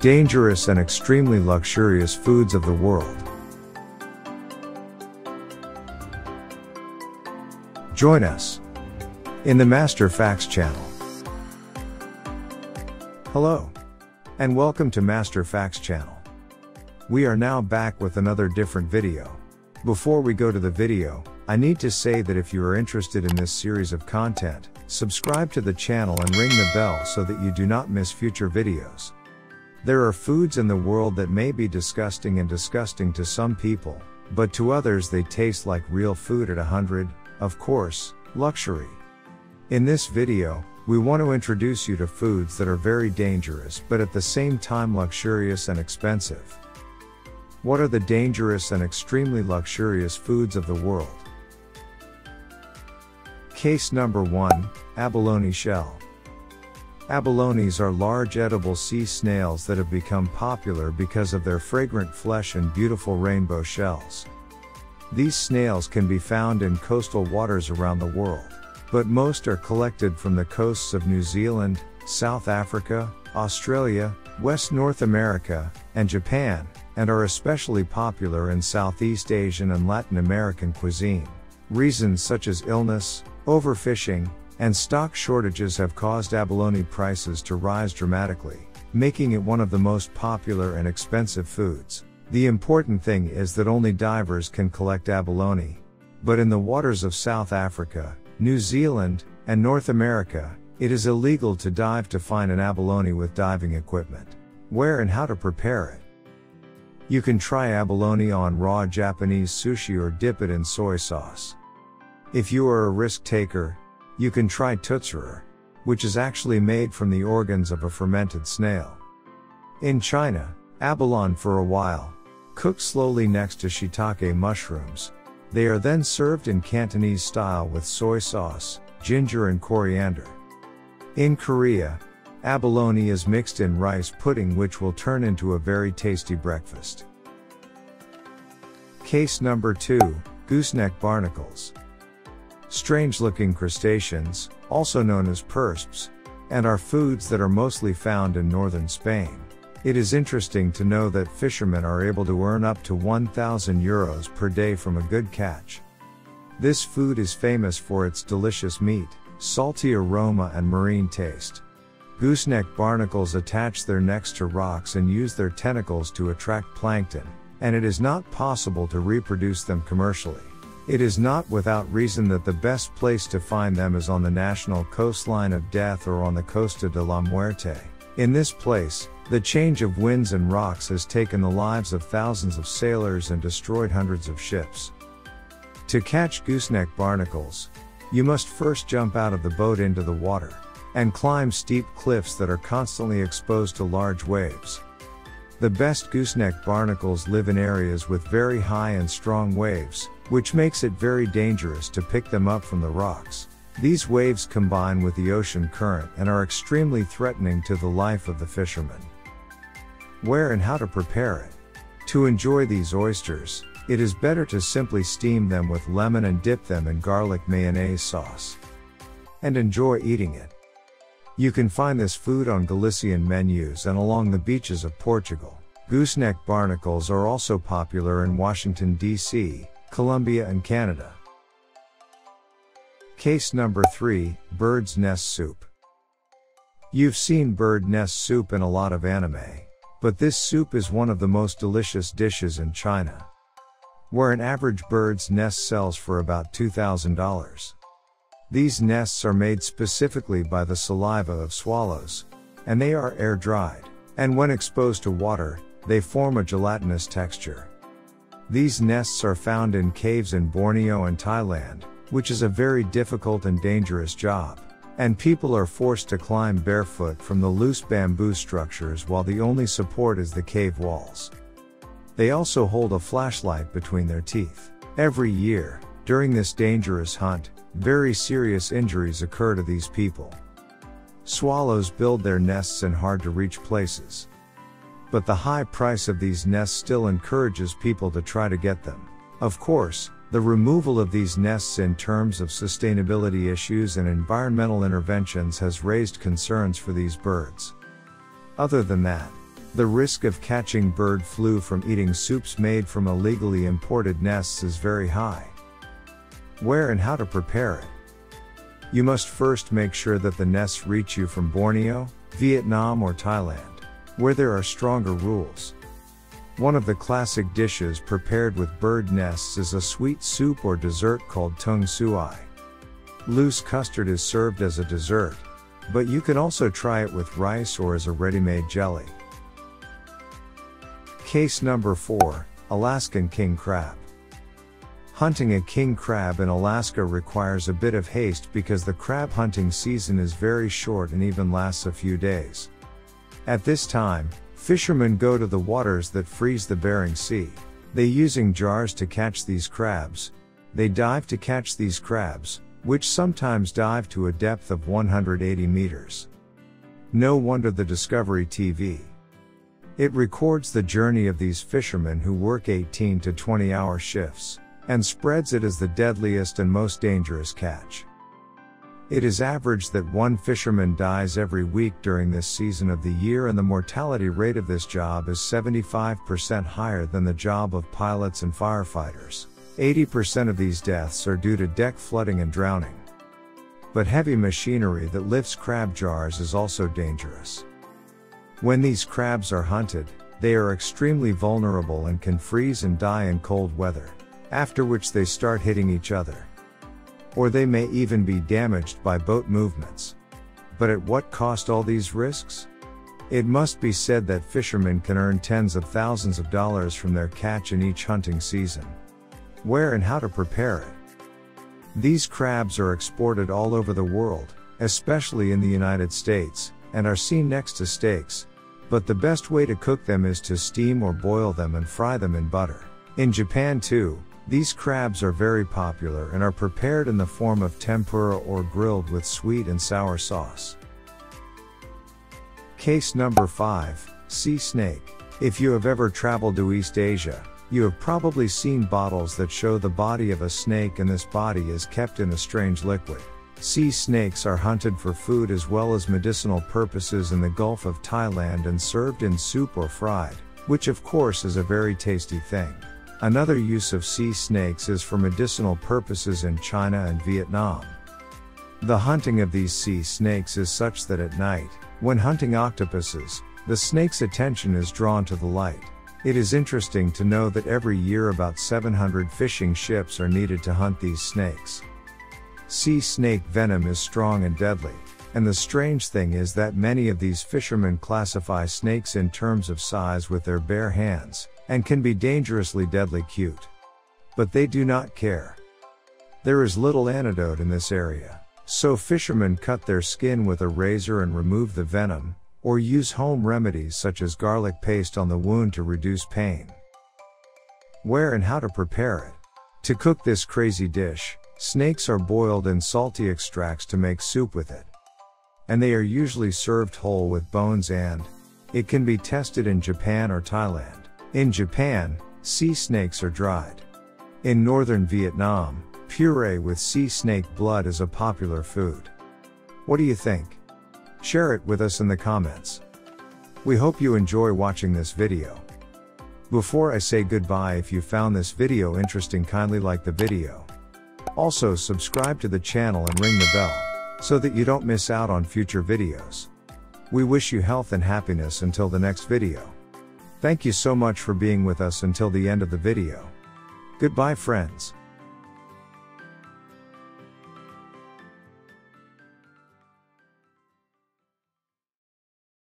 Dangerous and extremely luxurious foods of the world. Join us in the Master Facts channel. Hello, and welcome to Master Facts channel. We are now back with another different video. Before we go to the video, I need to say that if you are interested in this series of content, subscribe to the channel and ring the bell so that you do not miss future videos. There are foods in the world that may be disgusting to some people, but to others they taste like real food at 100, of course, luxury. In this video, we want to introduce you to foods that are very dangerous but at the same time luxurious and expensive. What are the dangerous and extremely luxurious foods of the world? Case number 1, Abalone shell. Abalones are large edible sea snails that have become popular because of their fragrant flesh and beautiful rainbow shells. These snails can be found in coastal waters around the world, but most are collected from the coasts of New Zealand, South Africa, Australia, West North America, and Japan, and are especially popular in Southeast Asian and Latin American cuisine. Reasons such as illness, overfishing, and stock shortages have caused abalone prices to rise dramatically, making it one of the most popular and expensive foods. The important thing is that only divers can collect abalone. But in the waters of South Africa, New Zealand, and North America, it is illegal to dive to find an abalone with diving equipment. Where and how to prepare it? You can try abalone on raw Japanese sushi or dip it in soy sauce. If you are a risk taker, you can try tsutsuru, which is actually made from the organs of a fermented snail. In China, abalone for a while, cooked slowly next to shiitake mushrooms. They are then served in Cantonese style with soy sauce, ginger and coriander. In Korea, abalone is mixed in rice pudding which will turn into a very tasty breakfast. Case number 2, Gooseneck barnacles. Strange-looking crustaceans, also known as persps, and are foods that are mostly found in northern Spain. It is interesting to know that fishermen are able to earn up to €1,000 per day from a good catch. This food is famous for its delicious meat, salty aroma and marine taste. Gooseneck barnacles attach their necks to rocks and use their tentacles to attract plankton, and it is not possible to reproduce them commercially. It is not without reason that the best place to find them is on the national coastline of Death or on the Costa de la Muerte. In this place, the change of winds and rocks has taken the lives of thousands of sailors and destroyed hundreds of ships. To catch gooseneck barnacles, you must first jump out of the boat into the water, and climb steep cliffs that are constantly exposed to large waves. The best gooseneck barnacles live in areas with very high and strong waves, which makes it very dangerous to pick them up from the rocks. These waves combine with the ocean current and are extremely threatening to the life of the fisherman. Where and how to prepare it? To enjoy these oysters, it is better to simply steam them with lemon and dip them in garlic mayonnaise sauce. And enjoy eating it. You can find this food on Galician menus and along the beaches of Portugal. Gooseneck barnacles are also popular in Washington, D.C., Colombia and Canada. Case number 3, bird's nest soup. You've seen bird nest soup in a lot of anime, but this soup is one of the most delicious dishes in China, where an average bird's nest sells for about $2,000. These nests are made specifically by the saliva of swallows, and they are air-dried, and when exposed to water, they form a gelatinous texture. These nests are found in caves in Borneo and Thailand, which is a very difficult and dangerous job, and people are forced to climb barefoot from the loose bamboo structures while the only support is the cave walls. They also hold a flashlight between their teeth. Every year, during this dangerous hunt, very serious injuries occur to these people. Swallows build their nests in hard-to-reach places. But the high price of these nests still encourages people to try to get them. Of course, the removal of these nests in terms of sustainability issues and environmental interventions has raised concerns for these birds. Other than that, The risk of catching bird flu from eating soups made from illegally imported nests is very high. Where and how to prepare it? You must first make sure that the nests reach you from Borneo, Vietnam or Thailand, where there are stronger rules. One of the classic dishes prepared with bird nests is a sweet soup or dessert called tung suai. Loose custard is served as a dessert, but you can also try it with rice or as a ready-made jelly. Case number 4, Alaskan king crab. Hunting a king crab in Alaska requires a bit of haste because the crab hunting season is very short and even lasts a few days. At this time, fishermen go to the waters that freeze the Bering Sea. They using jars to catch these crabs. They dive to catch these crabs, which sometimes dive to a depth of 180 meters. No wonder the Discovery TV. It records the journey of these fishermen who work 18 to 20-hour shifts, and spreads it as the deadliest and most dangerous catch. It is averaged that one fisherman dies every week during this season of the year, and the mortality rate of this job is 75% higher than the job of pilots and firefighters. 80% of these deaths are due to deck flooding and drowning. But heavy machinery that lifts crab jars is also dangerous. When these crabs are hunted, they are extremely vulnerable and can freeze and die in cold weather, after which they start hitting each other. Or they may even be damaged by boat movements. But at what cost all these risks? It must be said that fishermen can earn tens of thousands of dollars from their catch in each hunting season. Where and how to prepare it? These crabs are exported all over the world, especially in the United States, and are seen next to steaks. But the best way to cook them is to steam or boil them and fry them in butter. In Japan too, these crabs are very popular and are prepared in the form of tempura or grilled with sweet and sour sauce. Case number 5, sea snake. If you have ever traveled to East Asia, you have probably seen bottles that show the body of a snake, and this body is kept in a strange liquid. Sea snakes are hunted for food as well as medicinal purposes in the Gulf of Thailand and served in soup or fried, which of course is a very tasty thing. Another use of sea snakes is for medicinal purposes in China and Vietnam. The hunting of these sea snakes is such that at night, when hunting octopuses, the snake's attention is drawn to the light. It is interesting to know that every year about 700 fishing ships are needed to hunt these snakes. Sea snake venom is strong and deadly, and the strange thing is that many of these fishermen classify snakes in terms of size with their bare hands, and can be dangerously deadly cute. But they do not care. There is little antidote in this area, so fishermen cut their skin with a razor and remove the venom, or use home remedies such as garlic paste on the wound to reduce pain. Where and how to prepare it? To cook this crazy dish, snakes are boiled in salty extracts to make soup with it. And they are usually served whole with bones, and it can be tested in Japan or Thailand. In Japan, sea snakes are dried. In northern Vietnam, puree with sea snake blood is a popular food. What do you think? Share it with us in the comments. We hope you enjoy watching this video. Before I say goodbye, if you found this video interesting, kindly like the video. Also subscribe to the channel and ring the bell, so that you don't miss out on future videos. We wish you health and happiness until the next video. Thank you so much for being with us until the end of the video. Goodbye friends.